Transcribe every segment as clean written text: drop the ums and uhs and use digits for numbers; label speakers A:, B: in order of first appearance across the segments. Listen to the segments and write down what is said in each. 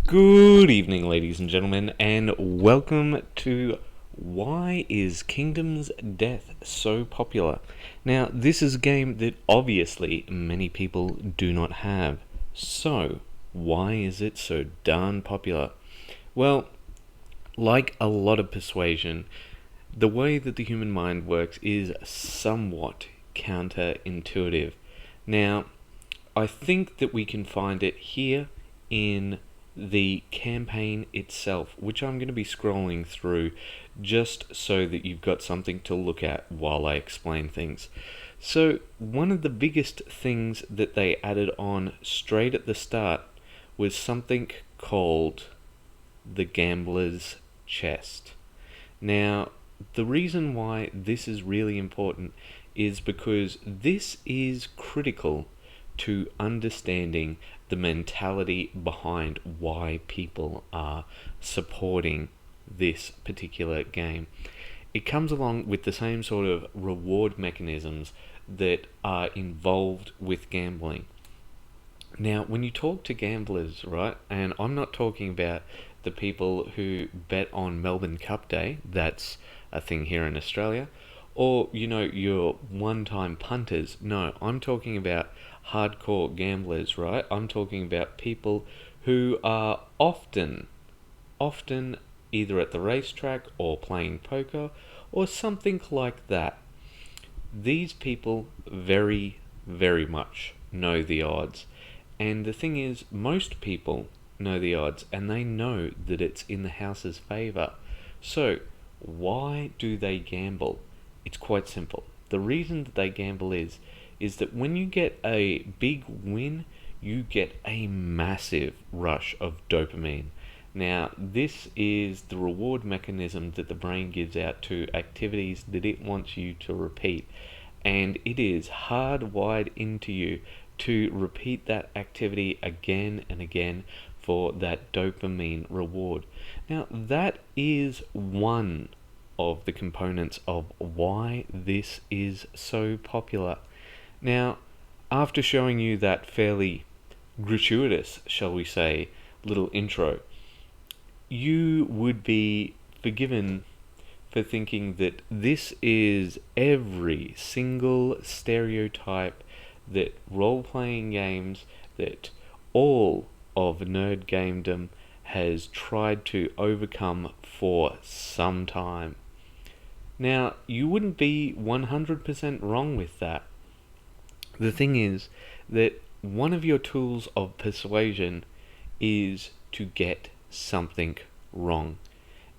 A: Good evening, ladies and gentlemen, and welcome to Why is Kingdom's Death so popular? Now, this is a game that obviously many people do not have. So, why is it so darn popular? Well, like a lot of persuasion, the way that the human mind works is somewhat counterintuitive. Now, I think that we can find it here in the campaign itself, which I'm going to be scrolling through just so that you've got something to look at while I explain things. So, one of the biggest things that they added on straight at the start was something called the Gambler's Chest. Now, the reason why this is really important is because this is critical to understanding the mentality behind why people are supporting this particular game. It comes along with the same sort of reward mechanisms that are involved with gambling. Now, when you talk to gamblers, right, and I'm not talking about the people who bet on Melbourne Cup Day, that's a thing here in Australia, or, your one-time punters. No, I'm talking about hardcore gamblers, right? I'm talking about people who are often either at the racetrack or playing poker or something like that. These people very, very much know the odds. And the thing is, most people know the odds and they know that it's in the house's favour. So, why do they gamble? It's quite simple. The reason that they gamble is that when you get a big win, you get a massive rush of dopamine. Now, this is the reward mechanism that the brain gives out to activities that it wants you to repeat. And it is hardwired into you to repeat that activity again and again for that dopamine reward. Now, that is one of the components of why this is so popular. Now, after showing you that fairly gratuitous, shall we say, little intro, you would be forgiven for thinking that this is every single stereotype that role-playing games, that all of nerd gamedom has tried to overcome for some time. Now, you wouldn't be 100% wrong with that. The thing is that one of your tools of persuasion is to get something wrong.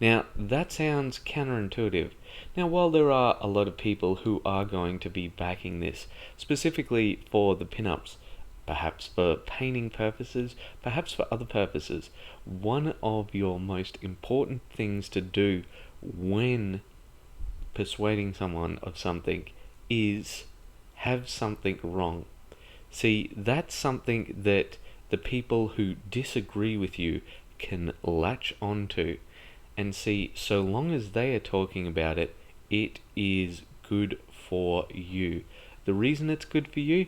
A: Now, that sounds counterintuitive. Now, while there are a lot of people who are going to be backing this, specifically for the pinups, perhaps for painting purposes, perhaps for other purposes, one of your most important things to do when persuading someone of something is have something wrong. See, that's something that the people who disagree with you can latch onto and see, so long as they are talking about it, it is good for you. The reason it's good for you?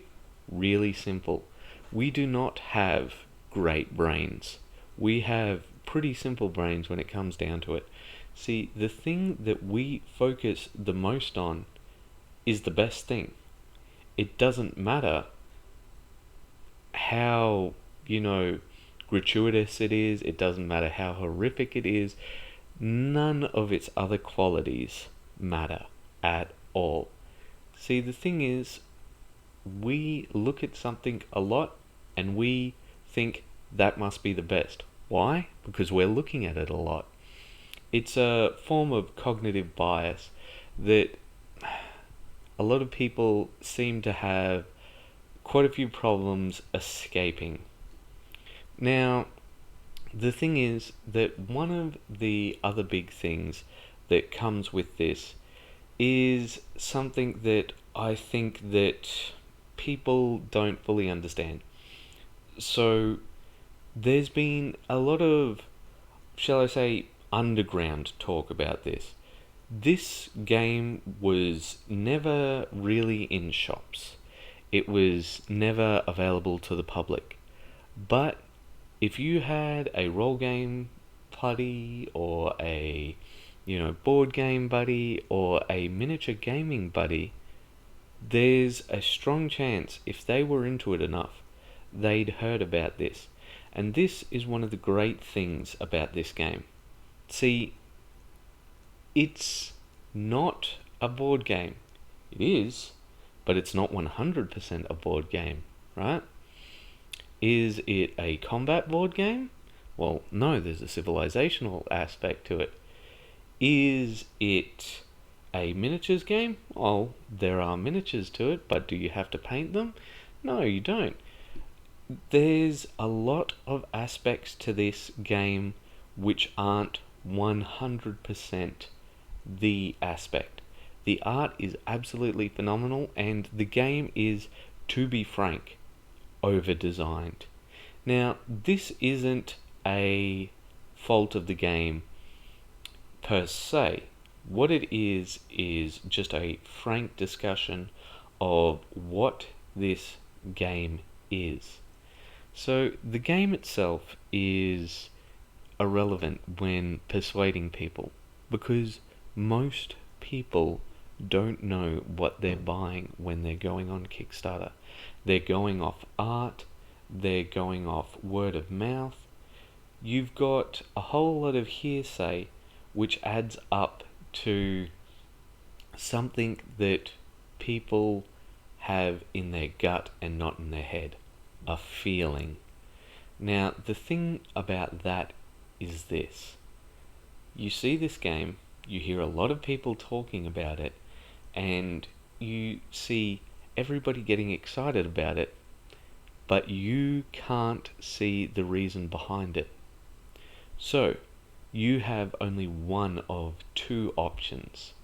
A: Really simple. We do not have great brains. We have pretty simple brains when it comes down to it. See, the thing that we focus the most on is the best thing. It doesn't matter how, gratuitous it is. It doesn't matter how horrific it is. None of its other qualities matter at all. See, the thing is, we look at something a lot and we think that must be the best. Why? Because we're looking at it a lot. It's a form of cognitive bias that a lot of people seem to have quite a few problems escaping. Now, the thing is that one of the other big things that comes with this is something that I think that people don't fully understand. So, there's been a lot of, shall I say, underground talk about this. This game was never really in shops. It was never available to the public. But if you had a role game buddy or a board game buddy or a miniature gaming buddy, there's a strong chance if they were into it enough, they'd heard about this. And this is one of the great things about this game. See, it's not a board game. It is, but it's not 100% a board game, right? Is it a combat board game? Well, no, there's a civilizational aspect to it. Is it a miniatures game? Well, there are miniatures to it, but do you have to paint them? No, you don't. There's a lot of aspects to this game which aren't 100% the aspect. The art is absolutely phenomenal, and the game is, to be frank, over-designed. Now, this isn't a fault of the game per se. What it is just a frank discussion of what this game is. So, the game itself is irrelevant when persuading people, because most people don't know what they're buying when they're going on Kickstarter. They're going off art, they're going off word of mouth. You've got a whole lot of hearsay which adds up to something that people have in their gut and not in their head, a feeling. Now, the thing about that is this. You see this game, you hear a lot of people talking about it, and you see everybody getting excited about it, but you can't see the reason behind it. So, you have only one of two options.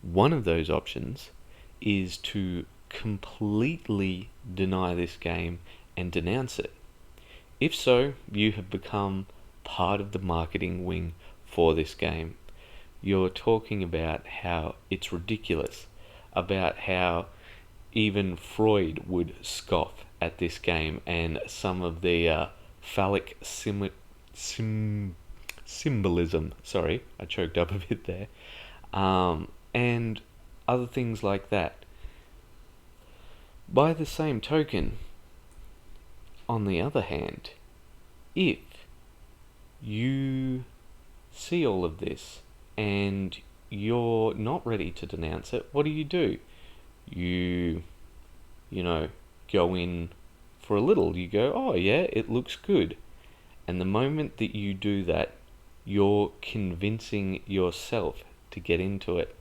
A: One of those options is to completely deny this game and denounce it. If so, you have become part of the marketing wing for this game. You're talking about how it's ridiculous, about how even Freud would scoff at this game and some of the phallic symbolism. Sorry, I choked up a bit there. And other things like that. By the same token, on the other hand, if you see all of this and you're not ready to denounce it, what do? You go in for a little. You go, oh yeah, it looks good. And the moment that you do that, you're convincing yourself to get into it.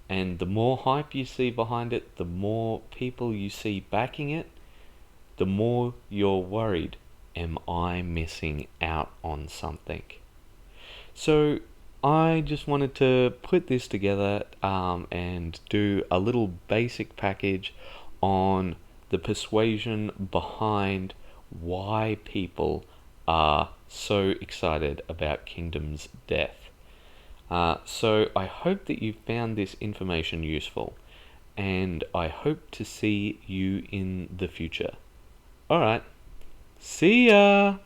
A: And the more hype you see behind it, the more people you see backing it, the more you're worried, am I missing out on something? So I just wanted to put this together and do a little basic package on the persuasion behind why people are so excited about Kingdom's death. So I hope that you found this information useful, and I hope to see you in the future. Alright, see ya!